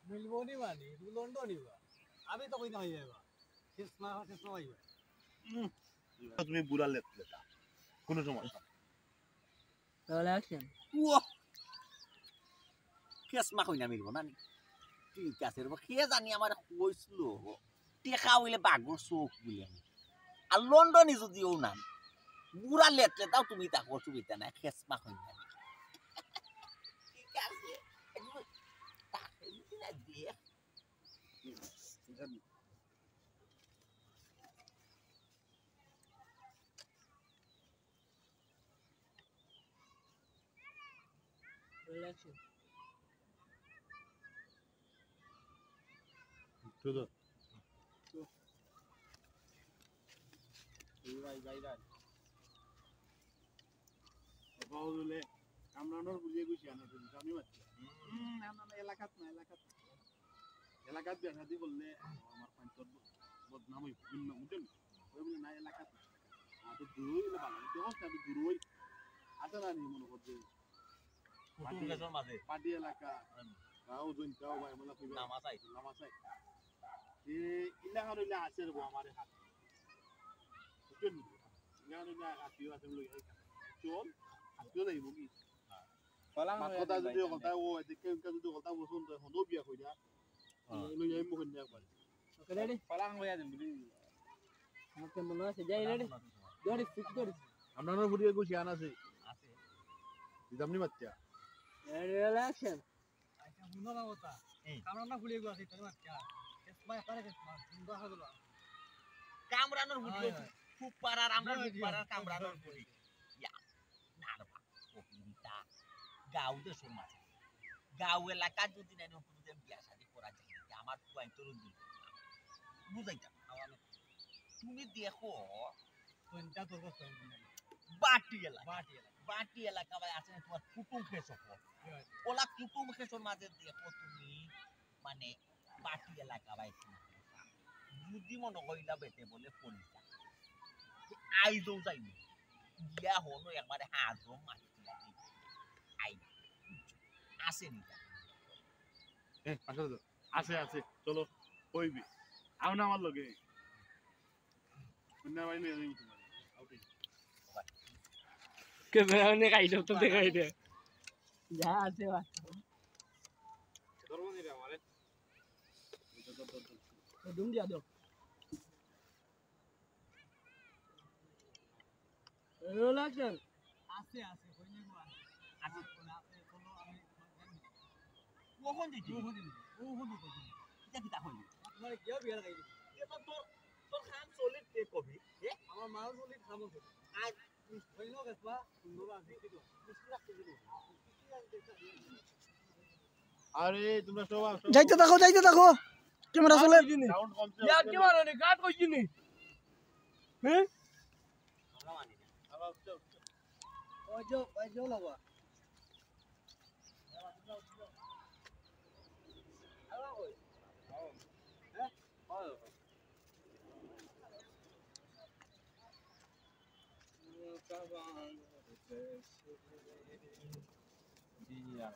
মিলবো নি মানে লন্ডন নিবা আমি তো কই না হই যাবা শেষ হইবা তুমি বুড়া লেতা কোনো সমস্যা তাহলে অ্যাকশন কেস মা কই না মিলবো না ঠিক আছে রে কে জানি আমার কইছিল টেকা হইলে বাঘর চোখ বলি আমি আর লন্ডনে যদিও না বুড়া লেতলে তাও তুমি তাকে অসুবিধা নাই কেস মা কই না ঠিক আছে তাকে না দিয়ে রিল্যাক্সন শুধু বাউলে কামরানোর বুঝিয়ে গুছি আনা তুমি আমি মাত্র না এলাকাত বেসাদি বললে আমার পঞ্চায়েত বদনাম হইব ভিন্ন বুঝেন ওই বলে না এলাকাত আর তো দূর হইলে ভালো দেখো আমি দূর হই আছে না নি মনে করতে পার্টি এলাকা গাঁও জনতাও ভাই মানে কইবে নামাসাই ইলাকা হইলে আছে রে আমারে হাত বুঝেন ইলাকা হইলে আত্মীয় আছে লই চল আত্মীয় যাইব কি ফলাং কথা যদি কথা ও এদিকে যদি কথা বসুন তো হলো বিয়া কইরা লই যাই মুখ নিয়া পারে ওকে রেডি ফলাং হইয়া দিন বুঝি আমাকে মনে আছে যাই রেডি দড়ি ফিক্স দড়ি আপনার বুড়িয়ে গুছি আনা আছে দিদামনি মাত্রা রিল্যাক্সন আচ্ছা শুনো না কথা কামরানা ফুলিয়ে গো আছে তোর বাচ্চা কেস মা পারে কেস মা সুন্দর হলো কামরানোর বুড়ি খুব পারার আমরা পারার কামরানোর বুড়ি ইয়া না রে বাবা গাঁও দেশের মাঝে গাঁও এলাকা যদি নাই কোনোদিন বিয়া শাদি করা যায় আমার পুয়াই তরুণ দিন বুঝাইতা তুমি দেখো কোনটা তোর কথা বাটি এলাকা ভাই আছে তোমার কুটুম খেস ওলা কুটুম খেসর মাঝে দেখো তুমি মানে বাটি এলাকা ভাই যদি মনে কইলা বেতে বলে পরিচা আইজও যাইনি গিয়া হলো একবারে হাজম মাটি আই আসেনি আছে চলো কইবি আও না আমার লগে না ভাই নেই তোমার আউটি কে বেরানে কাইলো তো দেখাই দে যা আছে বাস ধর্ম নিবে আমারে ডুম দিয়া দাও রিল্যাক্সন আছে কই নেব আছে কোনো আমি কখন দিছি ও হদি এটা কি তা হইল তোমার কিও বিয়া লাগাই এটা তোর খাম চলে তে কবি আমার মাল চলি খামো আজ হইলো গেছবা সুন্দর আছে কিন্তু মিষ্টি রাখতে দিল আরে তোমরা সবাই যাইতে থাকো ক্যামেরা চলে সাউন্ড কম ইয়ার কি মারনি কাট কইছিনি হ্যাঁ আমরা মানি না আবার ওই যে লাগবা Iya.